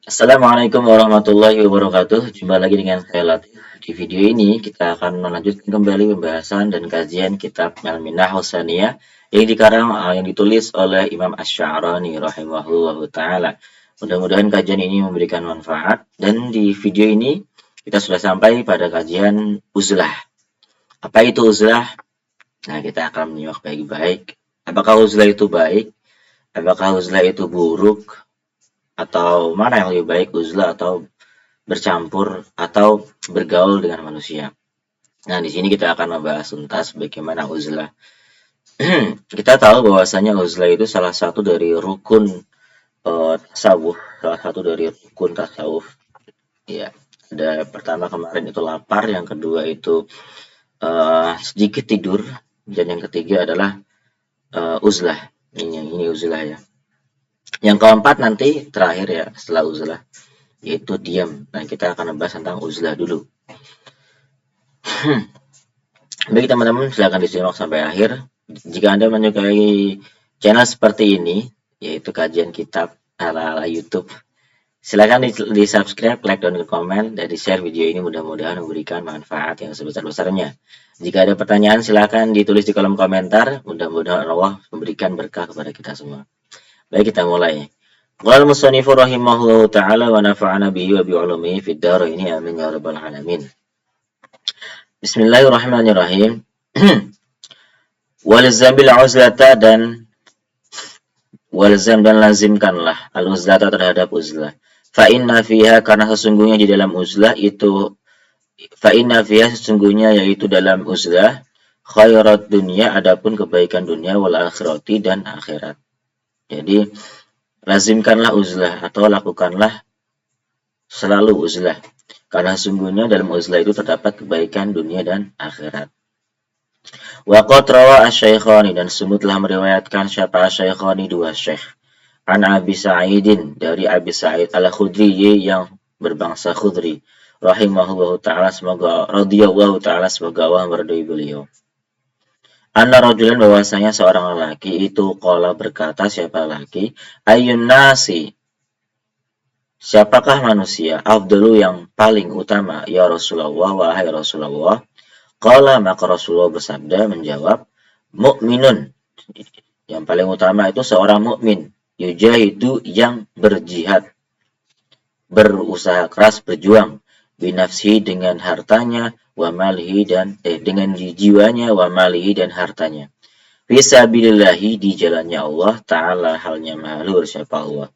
Assalamualaikum warahmatullahi wabarakatuh. Jumpa lagi dengan saya Latif. Di video ini kita akan melanjutkan kembali pembahasan dan kajian kitab Al-Minah Husaniyah yang ditulis oleh Imam Ash-Sha'rani rahimahullahu taala. Mudah-mudahan kajian ini memberikan manfaat dan di video ini kita sudah sampai pada kajian uzlah. Apa itu uzlah? Nah, kita akan menyimak baik-baik. Apakah uzlah itu baik? Apakah uzlah itu buruk? Atau mana yang lebih baik, uzlah atau bercampur atau bergaul dengan manusia. Nah, di sini kita akan membahas tuntas bagaimana uzlah. Kita tahu bahwasanya uzlah itu salah satu dari rukun tasawuf, salah satu dari rukun tasawuf. Ya, ada pertama kemarin itu lapar, yang kedua itu sedikit tidur, dan yang ketiga adalah uzlah. Ini uzlah ya. Yang keempat nanti terakhir ya setelah uzlah yaitu diam. Nah, kita akan membahas tentang uzlah dulu. Baik teman-teman, silahkan disimak sampai akhir. Jika Anda menyukai channel seperti ini, yaitu kajian kitab ala-ala YouTube, silahkan di subscribe, like, dan komen, dan di share video ini mudah-mudahan memberikan manfaat yang sebesar-besarnya. Jika ada pertanyaan, silahkan ditulis di kolom komentar. Mudah-mudahan Allah memberikan berkah kepada kita semua. Baik, kita mulai. Qala al-musannifu rahimahullahu ta'ala wa nafa'ana bihi wa bi'ulumihi fid dharain amin ya rabbal alamin. Bismillahirrahmanirrahim. Walzam bil uzlata dan walzam dan lazimkanlah al uzlata terhadap uzlah. Fa inna fiha karena sesungguhnya di dalam uzlah itu fa inna fiha sesungguhnya yaitu dalam uzlah khairat dunia adapun kebaikan dunia wal akhirati dan akhirat. Jadi lazimkanlah uzlah atau lakukanlah selalu uzlah. Karena sesungguhnya dalam uzlah itu terdapat kebaikan dunia dan akhirat. Wa qad rawa asy-syaikhani dan sungguh telah meriwayatkan siapa asy-syaikhani dua syekh. An Abi Sa'idin dari Abi Sa'id Al-Khudri yang berbangsa Khudri. Rahimahullahu ta'ala semoga radhiyallahu ta'ala semoga Allah meridai beliau. Anna rajulan bahwasanya seorang lelaki itu qala berkata siapa lelaki ayyun nasi siapakah manusia afdalu yang paling utama ya Rasulullah wahai Rasulullah. Qala maka Rasulullah bersabda menjawab, mukminun. Yang paling utama itu seorang mukmin, yujahidu yang berjihad, berusaha keras berjuang, binafsihi dengan hartanya, wa malihi dan dengan jiwanya, wa malihi dan hartanya. Fisabilillahi di jalannya Allah Ta'ala halnya maha luhur siapa Allah.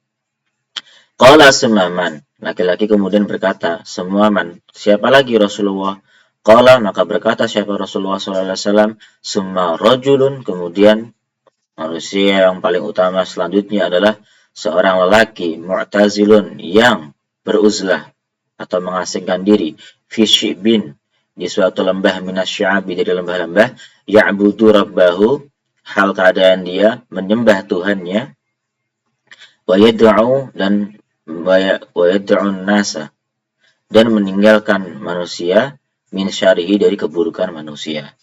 Qala semaman, laki-laki kemudian berkata, semua man, siapa lagi Rasulullah? Qala maka berkata siapa Rasulullah SAW, summa rajulun kemudian manusia yang paling utama selanjutnya adalah seorang lelaki mu'tazilun yang beruzlah atau mengasingkan diri fi bin di suatu lembah minasy'abi dari lembah-lembah ya'budu rabbahu hal keadaan dia menyembah Tuhannya wa yad'u dan wa yad'un nasa dan meninggalkan manusia min syarihi dari keburukan manusia.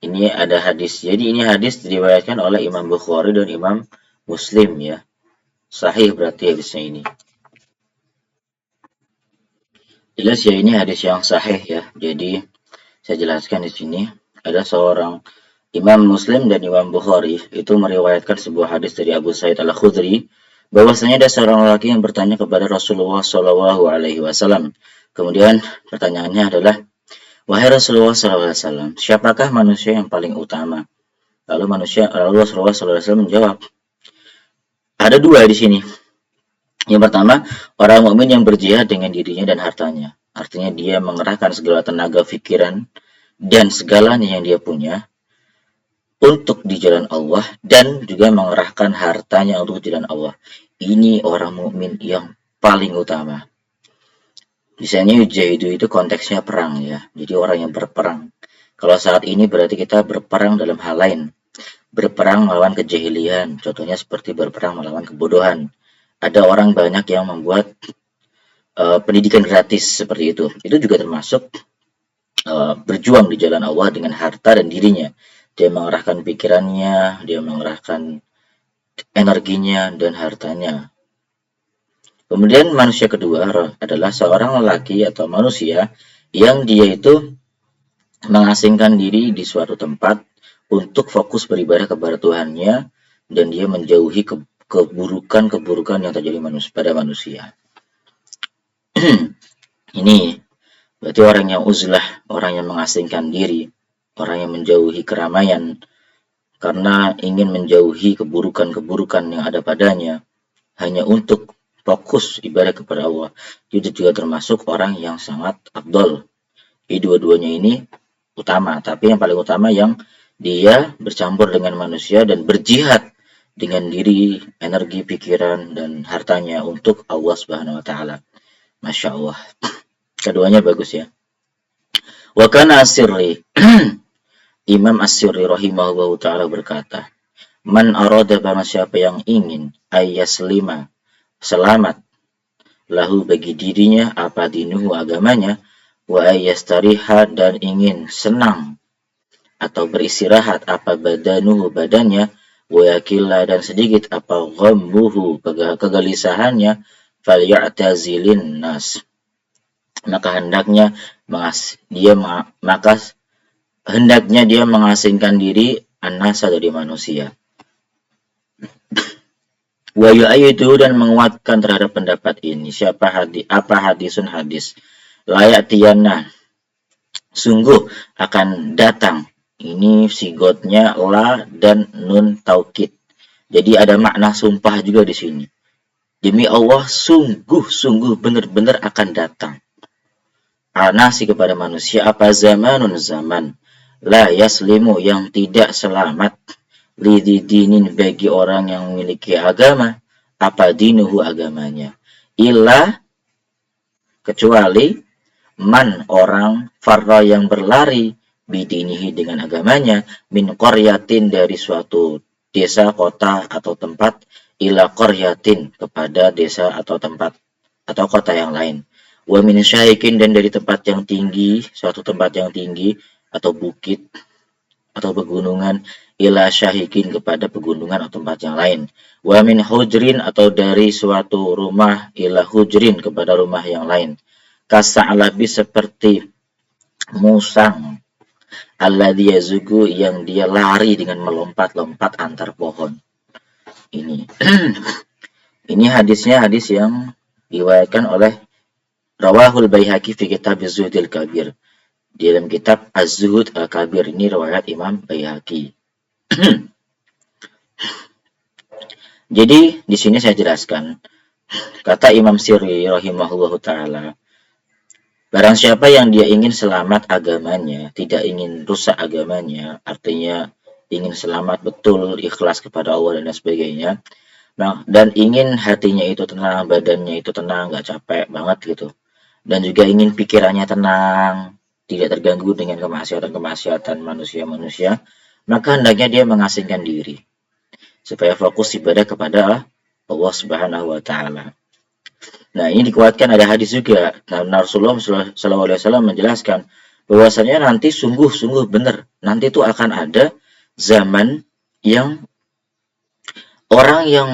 Ini ada hadis. Jadi ini hadis diriwayatkan oleh Imam Bukhari dan Imam Muslim ya. Sahih berarti hadisnya ini. Jelas ya ini hadis yang sahih ya. Jadi saya jelaskan di sini ada seorang Imam Muslim dan Imam Bukhari itu meriwayatkan sebuah hadis dari Abu Sa'id Al-Khudri bahwasanya ada seorang lelaki yang bertanya kepada Rasulullah Shallallahu Alaihi Wasallam. Kemudian pertanyaannya adalah, wahai Rasulullah SAW, siapakah manusia yang paling utama? Lalu Rasulullah SAW menjawab, ada dua di sini. Yang pertama, orang mukmin yang berjihad dengan dirinya dan hartanya. Artinya dia mengerahkan segala tenaga pikiran dan segalanya yang dia punya untuk di jalan Allah dan juga mengerahkan hartanya untuk di jalan Allah. Ini orang mukmin yang paling utama. Misalnya yujahidu itu konteksnya perang ya. Jadi orang yang berperang. Kalau saat ini berarti kita berperang dalam hal lain. Berperang melawan kejahilian. Contohnya seperti berperang melawan kebodohan. Ada orang banyak yang membuat pendidikan gratis seperti itu. Itu juga termasuk berjuang di jalan Allah dengan harta dan dirinya. Dia mengerahkan pikirannya, dia mengerahkan energinya, dan hartanya. Kemudian manusia kedua adalah seorang lelaki atau manusia yang dia itu mengasingkan diri di suatu tempat untuk fokus beribadah kepada Tuhannya, dan dia menjauhi keburukan-keburukan yang terjadi pada manusia. Ini berarti orang yang uzlah, orang yang mengasingkan diri, orang yang menjauhi keramaian karena ingin menjauhi keburukan-keburukan yang ada padanya hanya untuk fokus ibadah kepada Allah. Itu juga termasuk orang yang sangat afdol. Jadi dua-duanya ini utama, tapi yang paling utama yang dia bercampur dengan manusia dan berjihad dengan diri, energi, pikiran, dan hartanya untuk Allah Subhanahu wa Ta'ala. Masya Allah. Keduanya bagus ya. Wa kana as-Sirri. Imam as-Sirri rahimahullah ta'ala berkata, man arada barang siapa yang ingin ayyaslima, selamat, lahu bagi dirinya apa dinuhu agamanya, wa ayyastariha dan ingin senang atau beristirahat apa badanuhu badannya, wa yakilla dan sedikit apa ghammuhu kegelisahannya, falyatazilin nas, maka hendaknya dia mengasingkan diri an-nasa dari manusia. Wa yu'ayyidu dan menguatkan terhadap pendapat ini apa hadisun hadis, layatiyana sungguh akan datang. Ini sigotnya la dan nun taukid. Jadi ada makna sumpah juga di sini. Demi Allah sungguh benar-benar akan datang. Anasi kepada manusia apa zamanun zaman la yaslimu yang tidak selamat lididinin bagi orang yang memiliki agama apa dinuhu agamanya illa kecuali man orang farra yang berlari bidinihi dengan agamanya min qaryatin dari suatu desa, kota atau tempat ila qaryatin kepada desa atau tempat atau kota yang lain, wa min syaikin dan dari tempat yang tinggi, suatu tempat yang tinggi atau bukit atau pegunungan ila syahikin kepada pegunungan atau tempat yang lain, wa min hujrin atau dari suatu rumah ila hujrin kepada rumah yang lain, kasa'alabi seperti musang alladzi yazugu yang dia lari dengan melompat-lompat antar pohon. Ini hadisnya hadis yang diriwayatkan oleh Rawahul Baihaqi fi kitab Az-Zuhudil Kabir. Di dalam kitab Az-Zuhud Al-Kabir ini riwayat Imam Baihaqi. Jadi di sini saya jelaskan kata Imam Sirri rahimahullahu taala, barang siapa yang dia ingin selamat agamanya, tidak ingin rusak agamanya, artinya ingin selamat betul, ikhlas kepada Allah dan sebagainya, dan ingin hatinya itu tenang, badannya itu tenang, nggak capek banget gitu, dan juga ingin pikirannya tenang, tidak terganggu dengan kemaksiatan manusia-manusia, maka hendaknya dia mengasingkan diri supaya fokus ibadah kepada Allah Subhanahu wa taala. Nah, ini dikuatkan ada hadis juga. Nah, Rasulullah SAW menjelaskan bahwasanya nanti sungguh benar, nanti itu akan ada zaman yang orang yang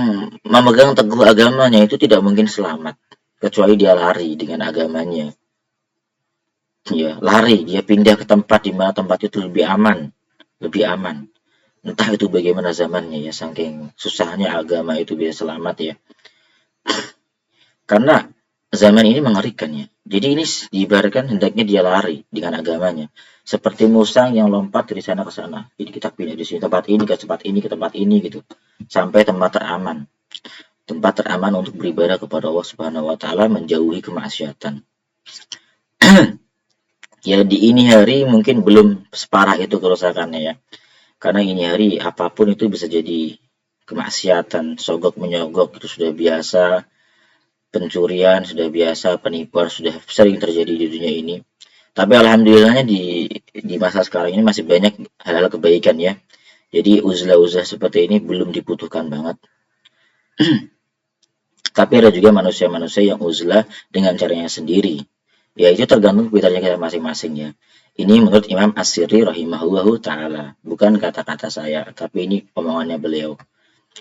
memegang teguh agamanya itu tidak mungkin selamat kecuali dia lari dengan agamanya. Ya, lari, dia pindah ke tempat di mana tempat itu lebih aman. Entah itu bagaimana zamannya ya, saking susahnya agama itu bisa selamat ya. Karena zaman ini mengerikan ya. Jadi ini diibaratkan hendaknya dia lari dengan agamanya. Seperti musang yang lompat dari sana ke sana. Jadi kita pindah di sini, tempat ini ke tempat ini ke tempat ini gitu. Sampai tempat teraman. Tempat teraman untuk beribadah kepada Allah Subhanahu wa taala, menjauhi kemaksiatan. Ya di ini hari mungkin belum separah itu kerusakannya ya. Karena ini hari apapun itu bisa jadi kemaksiatan, sogok menyogok itu sudah biasa, pencurian sudah biasa, penipuan sudah sering terjadi di dunia ini. Tapi alhamdulillahnya di masa sekarang ini masih banyak hal-hal kebaikan ya. Jadi uzlah-uzlah seperti ini belum dibutuhkan banget. Tapi ada juga manusia-manusia yang uzlah dengan caranya sendiri. Ya itu tergantung pintarnya kita masing-masing ya. Ini menurut Imam As-Sirri rahimahullahu ta'ala. Bukan kata-kata saya, tapi ini omongannya beliau.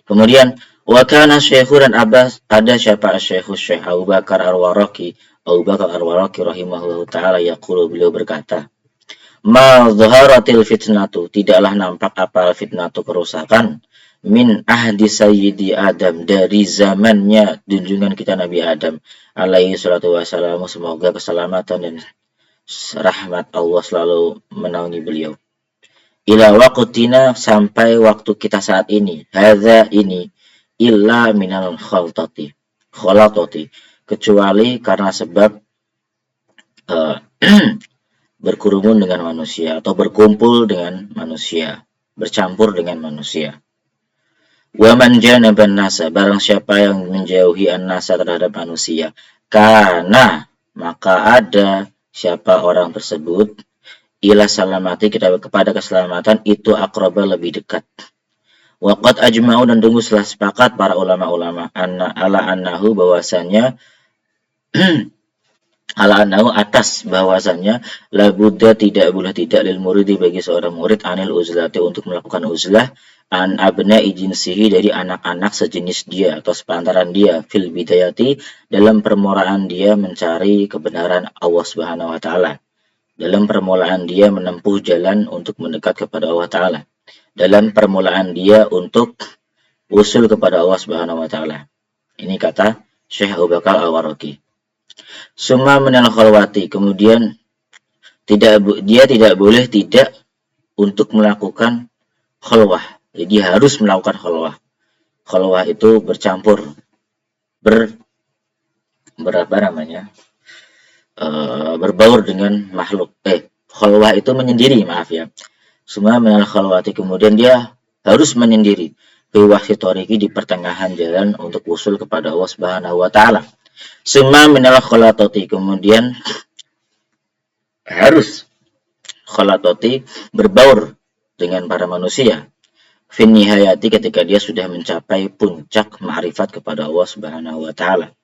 Kemudian wa kana syekhu dan ada siapa syekhu Syekh Abu Bakar Al-Waraqi, Abu Bakar Al-Waraqi rahimahullahu taala yaqulu, beliau berkata, ma dhaharatil fitnatu, tidaklah nampak apa fitnatu kerusakan, min ahdi sayyidi Adam, dari zamannya junjungan kita Nabi Adam alaihi salatu wassalamu, semoga keselamatan dan rahmat Allah selalu menaungi beliau. Ila waqtina, sampai waktu kita saat ini, hadza ini, illa minal khalatati, kecuali karena sebab uh, berkerumun dengan manusia atau berkumpul dengan manusia, bercampur dengan manusia. Wa man janaban nasa, barang siapa yang menjauhi an-nasa terhadap manusia, karena maka ada siapa orang tersebut, ila salamati, kita kepada keselamatan, itu akraba, lebih dekat. Waqad ajma'u, dan tunggu setelah sepakat para ulama-ulama, ala annahu, bahwasanya ala annahu, atas bahwasannya, la budda, tidak boleh tidak, lil muridi, bagi seorang murid, anil uzlati, untuk melakukan uzlah, an abna'i jinsihi, dari anak-anak sejenis dia atau sepantaran dia, fil bidayati, dalam permulaan dia mencari kebenaran Allah Subhanahu wa taala, dalam permulaan dia menempuh jalan untuk mendekat kepada Allah taala, dalam permulaan dia untuk usul kepada Allah Subhanahu wa taala. Ini kata Syekh Abu Bakar Al-Waraqi. Summa minal khalwati, kemudian dia tidak boleh tidak untuk melakukan khalwah. Jadi harus melakukan khalwah. Khalwah itu bercampur, berapa namanya? Berbaur dengan makhluk. Khalwah itu menyendiri, maaf ya. Summa minal khalwati, kemudian dia harus menyendiri. Fi wahyi di pertengahan jalan untuk usul kepada Allah Subhanahu wa taala. Summa minal khalatati, kemudian harus khalatati, berbaur dengan para manusia. Fin nihayati, ketika dia sudah mencapai puncak ma'rifat kepada Allah Subhanahu wa taala.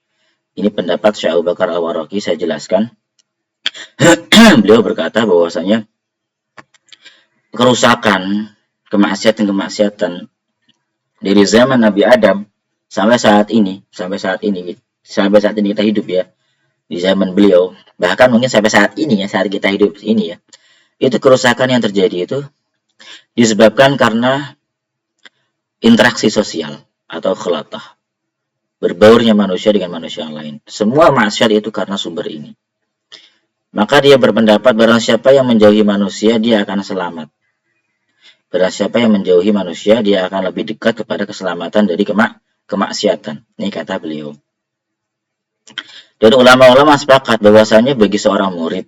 Ini pendapat Syekh Abu Bakar Al-Waraqi, saya jelaskan. Beliau berkata bahwasanya kerusakan, kemaksiatan dari zaman Nabi Adam sampai saat ini kita hidup ya, di zaman beliau, bahkan mungkin sampai saat ini ya, saat kita hidup ini ya, itu kerusakan yang terjadi itu disebabkan karena interaksi sosial atau khalatah, berbaurnya manusia dengan manusia yang lain. Semua maksiat itu karena sumber ini. Maka dia berpendapat, barang siapa yang menjauhi manusia, dia akan selamat. Barang siapa yang menjauhi manusia, dia akan lebih dekat kepada keselamatan dari kemaksiatan. Ini kata beliau. Dan ulama-ulama sepakat bahwasanya bagi seorang murid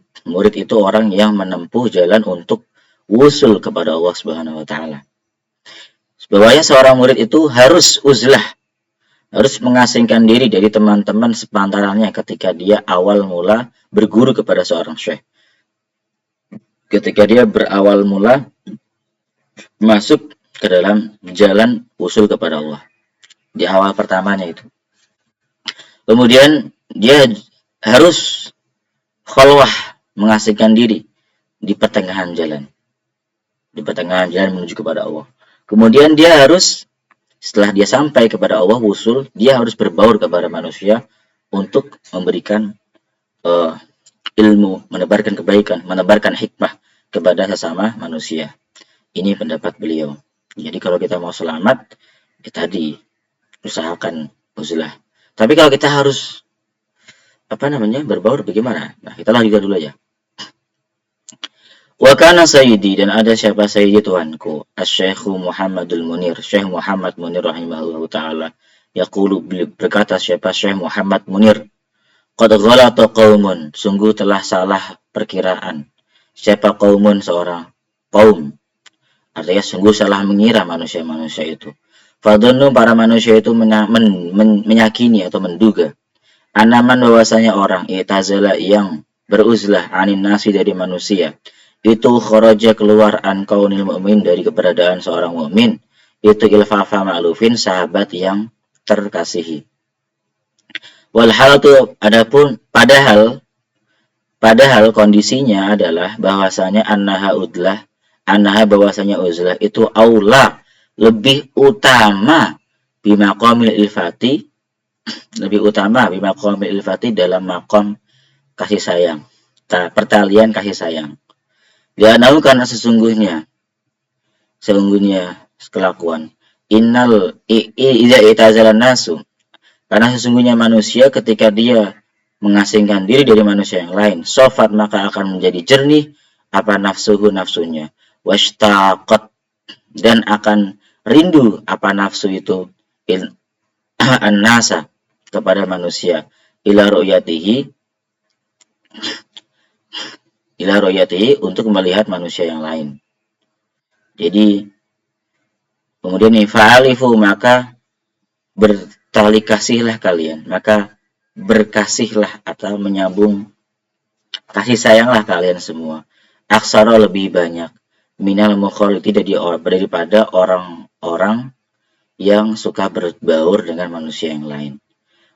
itu orang yang menempuh jalan untuk wusul kepada Allah Subhanahu wa taala. Bahwasanya seorang murid itu harus uzlah, harus mengasingkan diri dari teman-teman sepantarannya ketika dia awal mula berguru kepada seorang syekh. Ketika dia berawal mula masuk ke dalam jalan usul kepada Allah, di awal pertamanya itu. Kemudian dia harus khalwah, mengasingkan diri di pertengahan jalan. Di pertengahan jalan menuju kepada Allah. Kemudian dia harus, setelah dia sampai kepada Allah, wusul, dia harus berbaur kepada manusia untuk memberikan ilmu, menebarkan kebaikan, menebarkan hikmah kepada sesama manusia. Ini pendapat beliau. Jadi kalau kita mau selamat, ya tadi usahakan uzlah. Tapi kalau kita harus berbaur bagaimana? Nah, kita lanjutkan dulu aja. Wa kana sayyidi, dan ada siapa sayyidi tuanku, Asy-Syaikh Muhammadul Munir, Syekh Muhammad Munir rahimahullahu taala, yaqulu, berkata siapa Syekh Muhammad Munir, qad ghalata qaumun, sungguh telah salah perkiraan. Siapa qaumun, seorang kaum. Artinya sungguh salah mengira manusia-manusia itu. Fadhunnu, para manusia itu meyakini atau menduga, anaman, bahwasanya orang, i'tazala, yang beruzlah, anin nasi, dari manusia, itu kharaja, keluar, an kaunil mu'min, dari keberadaan seorang mukmin, itu ilfafa ma'lufin, sahabat yang terkasihi. Wal halatu, adapun padahal kondisinya adalah bahwasanya annaha, bahwasanya uzlah itu aula, lebih utama, bimaqamil ilfati, lebih utama bimaqamil ilfati dalam makom kasih sayang, pertalian kasih sayang. Li'annahu karena sesungguhnya kelakuan innal idza itazalan nasu, karena sesungguhnya manusia ketika dia mengasingkan diri dari manusia yang lain, sofat maka akan menjadi jernih apa nafsunya, washtaqat dan akan rindu apa nafsu itu an-nasa kepada manusia, ila ru'yatihi untuk melihat manusia yang lain. Jadi kemudian nih fa'alifu maka bertali kasihlah kalian, maka berkasihlah atau menyambung kasih sayanglah kalian semua. Aksara lebih banyak minal mukhaliti daripada orang-orang yang suka berbaur dengan manusia yang lain.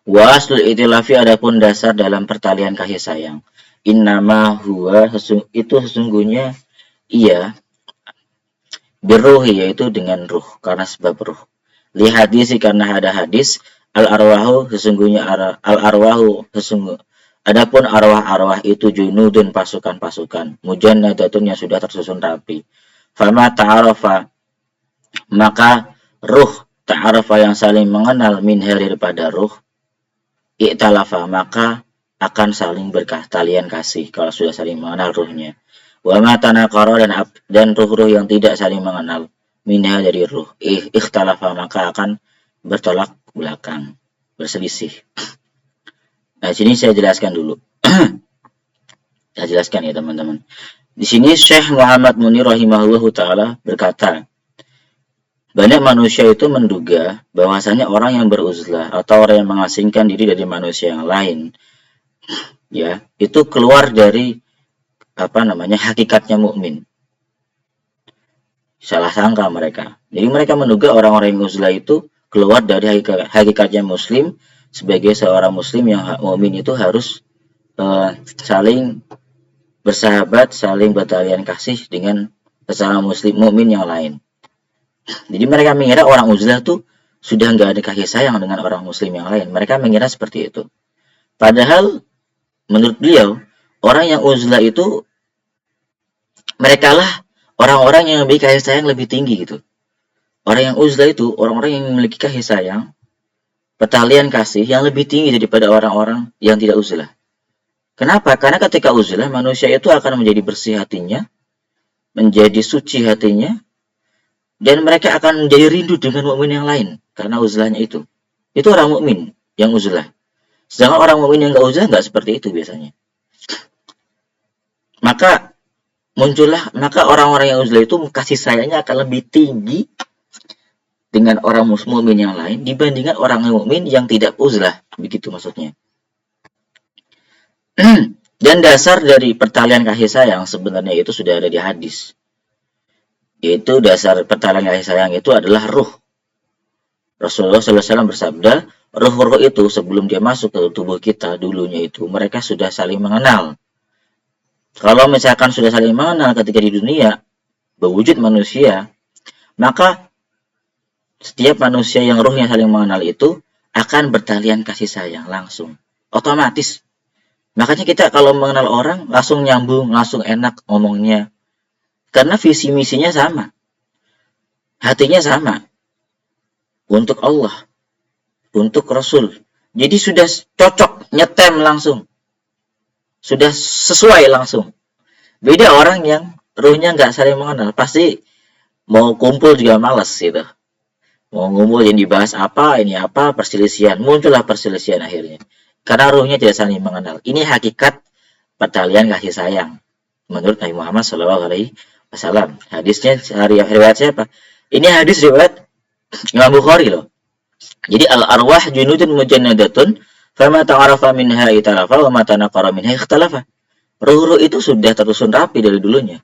Wa aslul itilafi adapun dasar dalam pertalian kasih sayang. Innama huwa itu sesungguhnya ia biruh yaitu dengan ruh, karena sebab ruh. Li hadisi karena ada hadis al arwahu sesungguhnya adapun arwah-arwah itu junudun pasukan-pasukan mujannadatun yang sudah tersusun rapi. Fama ta'arafa maka ruh ta'arafa yang saling mengenal min daripada ruh i'talafa maka akan saling talian kasih kalau sudah saling mengenal ruhnya. Wa ma tanaqara dan ruh-ruh yang tidak saling mengenal minha dari ruh ikhtalafa maka akan bertolak belakang, berselisih. Nah, sini saya jelaskan dulu. Saya jelaskan ya teman-teman. Di sini Syekh Muhammad Munir rahimahullahu taala berkata, banyak manusia itu menduga bahwasanya orang yang beruzlah atau orang yang mengasingkan diri dari manusia yang lain, ya, itu keluar dari hakikatnya mukmin. Salah sangka mereka. Jadi mereka menduga orang-orang yang uzlah itu keluar dari hakikatnya muslim. Sebagai seorang muslim yang mukmin itu harus saling bersahabat, saling bertalian kasih dengan sesama muslim mukmin yang lain. Jadi mereka mengira orang uzlah tuh sudah nggak ada kasih sayang dengan orang muslim yang lain. Mereka mengira seperti itu. Padahal menurut beliau orang yang uzlah itu mereka lah orang-orang yang memiliki kasih sayang lebih tinggi gitu. Orang yang uzlah itu orang-orang yang memiliki kasih sayang, pertalian kasih yang lebih tinggi daripada orang-orang yang tidak uzlah. Kenapa? Karena ketika uzlah manusia itu akan menjadi bersih hatinya, menjadi suci hatinya, dan mereka akan menjadi rindu dengan mukmin yang lain karena uzlahnya itu. Itu orang mukmin yang uzlah. Sedangkan orang mukmin yang enggak uzlah enggak seperti itu biasanya. Maka orang-orang yang uzlah itu kasih sayangnya akan lebih tinggi dengan orang mukmin yang lain dibandingkan orang mukmin yang tidak uzlah, begitu maksudnya. Dan dasar dari pertalian kasih sayang sebenarnya itu sudah ada di hadis. Yaitu dasar pertalian kasih sayang itu adalah ruh. Rasulullah SAW bersabda, ruh-ruh itu sebelum dia masuk ke tubuh kita dulunya itu mereka sudah saling mengenal. Kalau misalkan sudah saling mengenal ketika di dunia berwujud manusia, maka setiap manusia yang ruhnya saling mengenal itu akan bertalian kasih sayang langsung, otomatis. Makanya kita kalau mengenal orang langsung nyambung, langsung enak ngomongnya. Karena visi misinya sama. Hatinya sama. Untuk Allah. Untuk Rasul. Jadi sudah cocok, nyetem langsung. Sudah sesuai langsung. Beda orang yang ruhnya nggak saling mengenal. Pasti mau kumpul juga malas gitu. Mau ngumpul yang dibahas apa, ini apa, perselisihan. Muncullah perselisihan akhirnya. Karena ruhnya tidak saling mengenal. Ini hakikat pertalian kasih sayang. Menurut Nabi Muhammad SAW. Hadisnya riwayat siapa? Ini hadis riwayat Imam Bukhari loh. Jadi al-arwah junudun mujannadatun fama ta'arafa minha italafa wa ma tanaqara minha ikhtalafa. Ruh-ruh itu sudah tersusun rapi dari dulunya.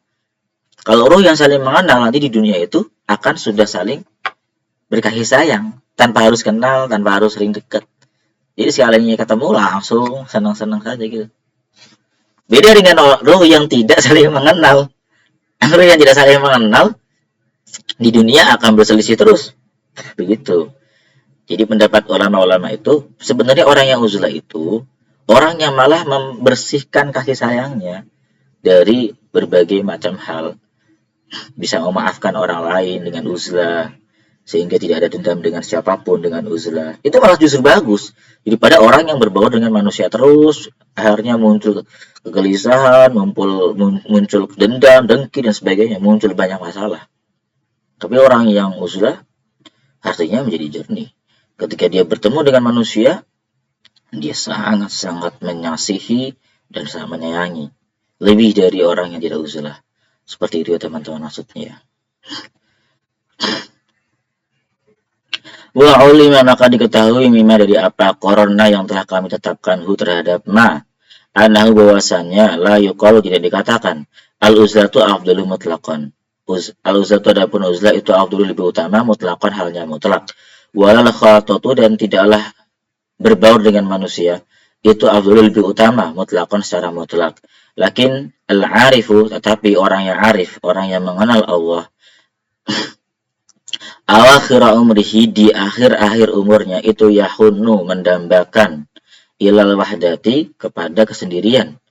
Kalau ruh yang saling mengenal nanti di dunia itu akan sudah saling berkasih sayang tanpa harus kenal, tanpa harus sering dekat. Jadi sekalinya ketemu langsung senang-senang saja gitu. Beda dengan ruh yang tidak saling mengenal. Ruh yang tidak saling mengenal di dunia akan berselisih terus. Begitu. Jadi pendapat ulama-ulama itu sebenarnya orang yang uzlah itu orang yang malah membersihkan kasih sayangnya dari berbagai macam hal, bisa memaafkan orang lain dengan uzlah sehingga tidak ada dendam dengan siapapun dengan uzlah. Itu malah justru bagus daripada orang yang berbaur dengan manusia terus akhirnya muncul kegelisahan, muncul dendam, dengki dan sebagainya, muncul banyak masalah. Tapi orang yang uzlah hatinya menjadi jernih. Ketika dia bertemu dengan manusia, dia sangat-sangat mengasihi dan sangat menyayangi. Lebih dari orang yang tidak uzlah. Seperti itu ya teman-teman maksudnya. Wa ulima maka diketahui mima dari apa korona yang telah kami tetapkan hu terhadap ma. Anahu bahwasannya la yuqalu tidak dikatakan. Al-uzlatu afdalu mutlaqan. Al-uzlatu adapun uzlah itu afdalu lebih utama mutlaqan halnya mutlak. Walal khatatu dan tidaklah berbaur dengan manusia itu afdalu lebih utama mutlaqan secara mutlak. Lakin al-arifu tetapi orang yang arif, orang yang mengenal Allah awakhira umrihi di akhir-akhir umurnya itu yahunu mendambakan ilal wahdati kepada kesendirian.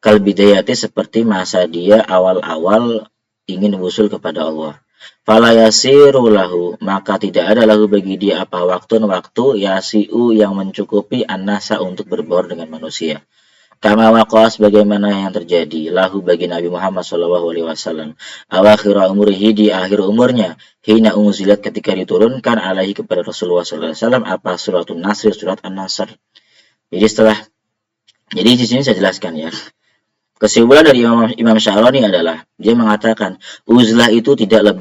Kal bidayati seperti masa dia awal-awal ingin usul kepada Allah. Fala yasiru lahu maka tidak ada lahu bagi dia apa waktu yasiu yang mencukupi an-nasa untuk berbaur dengan manusia. Kama waqas bagaimana yang terjadi lahu bagi Nabi Muhammad SAW awakhira umurihi di akhir umurnya hina unzilat ketika diturunkan alaihi kepada Rasulullah SAW apa suratun Nasr surat An-Nasr. Jadi di sini saya jelaskan ya. Kesimpulan dari Imam Syarani adalah dia mengatakan uzlah itu tidak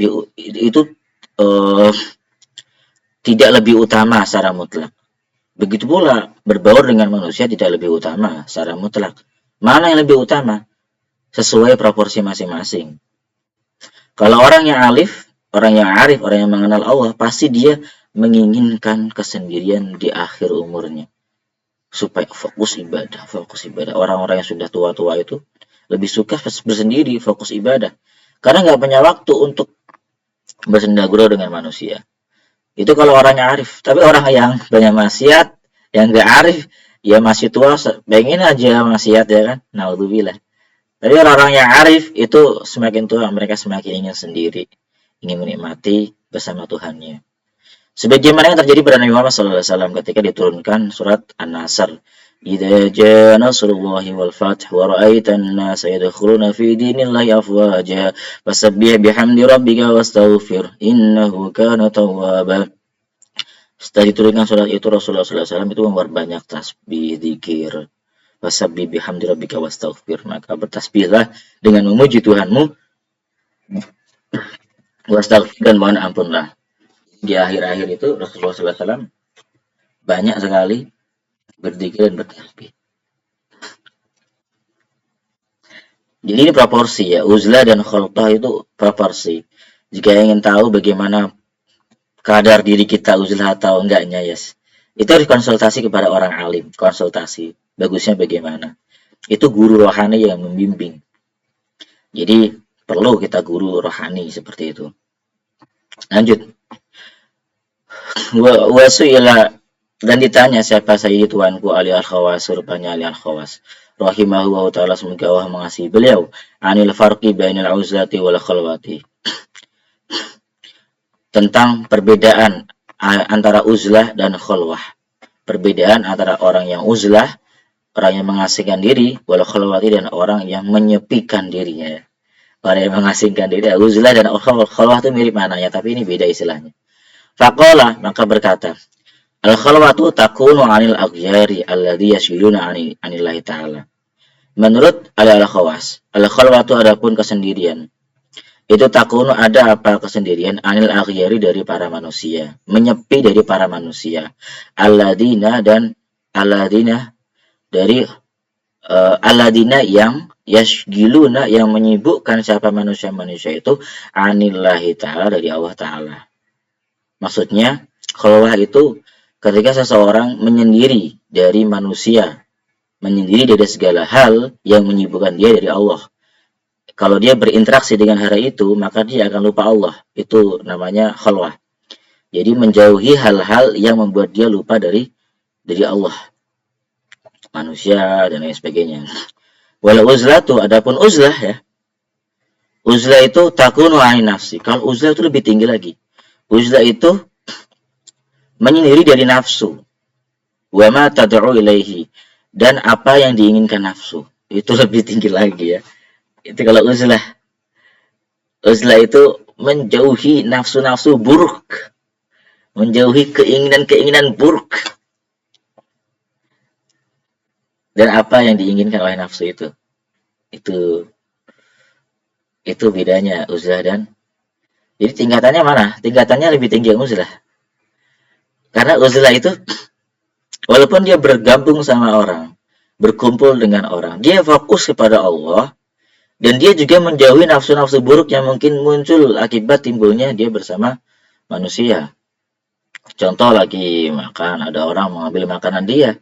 lebih utama secara mutlak. Begitu pula berbaur dengan manusia tidak lebih utama secara mutlak. Mana yang lebih utama? Sesuai proporsi masing-masing. Kalau orang yang arif, orang yang mengenal Allah, pasti dia menginginkan kesendirian di akhir umurnya. Supaya fokus ibadah. Orang-orang yang sudah tua-tua itu lebih suka bersendiri, fokus ibadah. Karena nggak punya waktu untuk bersendagurau dengan manusia. Itu kalau orang yang arif. Tapi orang yang banyak maksiat, yang gak arif, ya masih tua, pengen aja maksiat ya kan. Naudzubillah. Tapi orang-orang yang arif itu semakin tua, mereka semakin ingin sendiri, ingin menikmati bersama Tuhannya. Sebagaimana yang terjadi pada Nabi Muhammad SAW ketika diturunkan surat An-Nasr. Idza jaa nasrullahi wal fath wa ra'aitan nasa yadkhuluna fi dinillahi afwaja fasabbih bihamdi rabbika wastaghfir innahu kana tawwaba. Setelah diturunkan surat itu Rasulullah SAW itu memperbanyak tasbih, zikir. Fasabbih bihamdi rabbika wastaghfir, maka bertasbihlah dengan memuji Tuhanmu wastaghfir dan mohon ampunlah. Di akhir-akhir itu Rasulullah SAW banyak sekali berzikir dan bertasbih. Jadi ini proporsi ya, uzlah dan khalqah itu proporsi. Jika ingin tahu bagaimana kadar diri kita uzlah atau enggaknya, yes, itu harus konsultasi kepada orang alim, konsultasi. Bagusnya bagaimana? Itu guru rohani yang membimbing. Jadi perlu kita guru rohani seperti itu. Lanjut. Wasu'ila dan ditanya siapa saja tuanku Ali Al-Khawas, rupanya Ali Al-Khawas rahimahullah ta'ala semoga Allah mengasihi beliau anil farqi bainal uzlati wal khalwati, tentang perbedaan antara uzlah dan khalwah, perbedaan antara orang yang uzlah, orang yang mengasingkan diri, wal khalwati dan orang yang menyepikan dirinya. Orang yang mengasingkan diri, uzlah dan khalwah itu mirip maknanya, tapi ini beda istilahnya. Faqala maka berkata al-khalwatu takunu 'anil aghyari alladhi yashiluna 'anillahi ta'ala. Menurut al-khawas, al-khalwatu adapun kesendirian. Itu takunu ada apa kesendirian 'anil aghyari dari para manusia, menyepi dari para manusia. Alladina dan alladina dari alladina yang yashgiluna yang menyibukkan siapa manusia-manusia itu 'anillahi ta'ala dari Allah Ta'ala. Maksudnya, khalwah itu ketika seseorang menyendiri dari manusia, menyendiri dari segala hal yang menyibukkan dia dari Allah. Kalau dia berinteraksi dengan hal itu, maka dia akan lupa Allah. Itu namanya khalwah. Jadi menjauhi hal-hal yang membuat dia lupa dari Allah, manusia dan lain sebagainya. Wal uzlatu, adapun uzlah ya. Uzlah itu takunu ain nafsi. Kalau uzlah itu lebih tinggi lagi. Uzlah itu menyendiri dari nafsu. Wa ma tad'u ilaihi, dan apa yang diinginkan nafsu. Itu lebih tinggi lagi ya. Itu kalau uzlah. Uzlah itu menjauhi nafsu-nafsu buruk. Menjauhi keinginan-keinginan buruk. Dan apa yang diinginkan oleh nafsu itu. Itu bedanya uzlah dan, jadi tingkatannya mana? Tingkatannya lebih tinggi yang uzlah. Karena uzlah itu walaupun dia bergabung sama orang, berkumpul dengan orang, dia fokus kepada Allah, dan dia juga menjauhi nafsu-nafsu buruk yang mungkin muncul akibat timbulnya dia bersama manusia. Contoh lagi makan, ada orang mengambil makanan dia.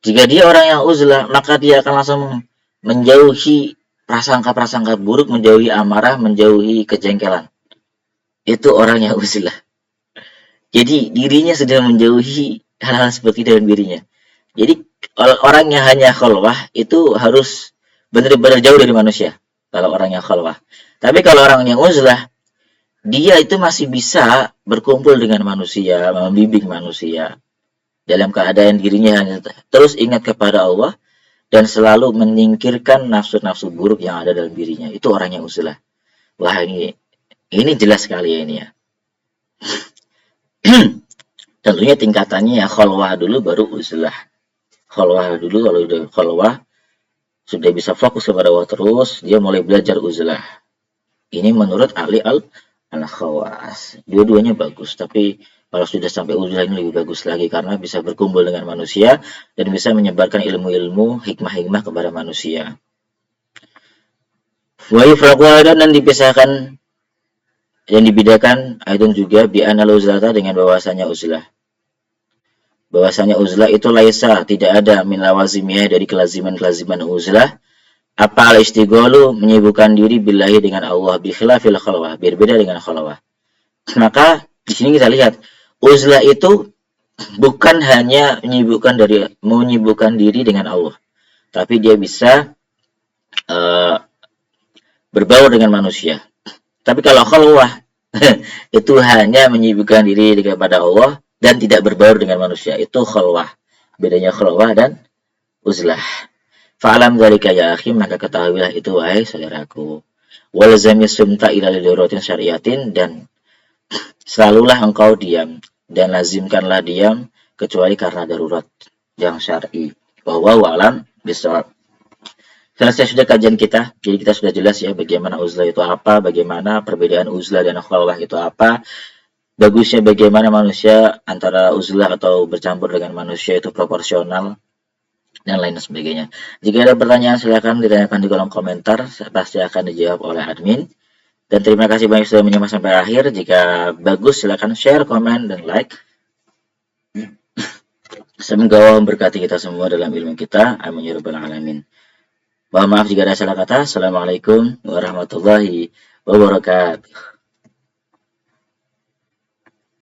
Jika dia orang yang uzlah, maka dia akan langsung menjauhi prasangka-prasangka buruk, menjauhi amarah, menjauhi kejengkelan. Itu orang yang uzlah. Jadi dirinya sudah menjauhi hal-hal seperti itu dalam dirinya. Jadi orang yang hanya khalwah itu harus benar-benar jauh dari manusia. Kalau orang yang khalwah. Tapi kalau orang yang uzlah, dia itu masih bisa berkumpul dengan manusia, membimbing manusia. Dalam keadaan dirinya hanya terus ingat kepada Allah dan selalu menyingkirkan nafsu-nafsu buruk yang ada dalam dirinya. Itu orang yang uzlah. Wah, ini jelas sekali ya ini ya. Tentunya tingkatannya ya khalwah dulu baru uzlah. Khalwah dulu, kalau udah khalwah sudah bisa fokus kepada Allah terus, dia mulai belajar uzlah. Ini menurut ahli al-khawas. Dua-duanya bagus, tapi kalau sudah sampai uzlah ini lebih bagus lagi karena bisa berkumpul dengan manusia dan bisa menyebarkan ilmu-ilmu, hikmah-hikmah kepada manusia. Wa yufraqu dan dipisahkan, yang dibedakan aidan juga bi anal uzlata dengan bahwasanya uzlah. Bahwasanya uzlah itu laisa, tidak ada min lawazimiyah dari kelaziman-kelaziman uzlah. Apa al-istighalu, menyibukkan diri billahi dengan Allah, bi khilafil khalwah, berbeda dengan khalwah. Maka di sini kita lihat uzlah itu bukan hanya menyibukkan diri dengan Allah, tapi dia bisa berbaur dengan manusia. Tapi kalau khalwah itu hanya menyibukkan diri kepada Allah dan tidak berbaur dengan manusia. Itu khalwah. Bedanya khalwah dan uzlah. Fa'alam dzalika ya akhi, maka ketahuilah itu wahai saudaraku. Walzami sumta ila liduratin syariatin, dan selalulah engkau diam dan lazimkanlah diam kecuali karena darurat yang syar'i. Wallahu a'lam bishawab. Selesai sudah kajian kita, jadi kita sudah jelas ya bagaimana uzlah itu apa, bagaimana perbedaan uzlah dan khalwah itu apa, bagusnya bagaimana manusia antara uzlah atau bercampur dengan manusia itu proporsional, dan lain sebagainya. Jika ada pertanyaan silakan ditanyakan di kolom komentar, pasti akan dijawab oleh admin. Dan terima kasih banyak sudah menyimak sampai akhir. Jika bagus silakan share, komen, dan like. Semoga Allah memberkati kita semua dalam ilmu kita. Amin ya rabbal alamin. Mohon maaf jika ada salah kata. Assalamualaikum warahmatullahi wabarakatuh.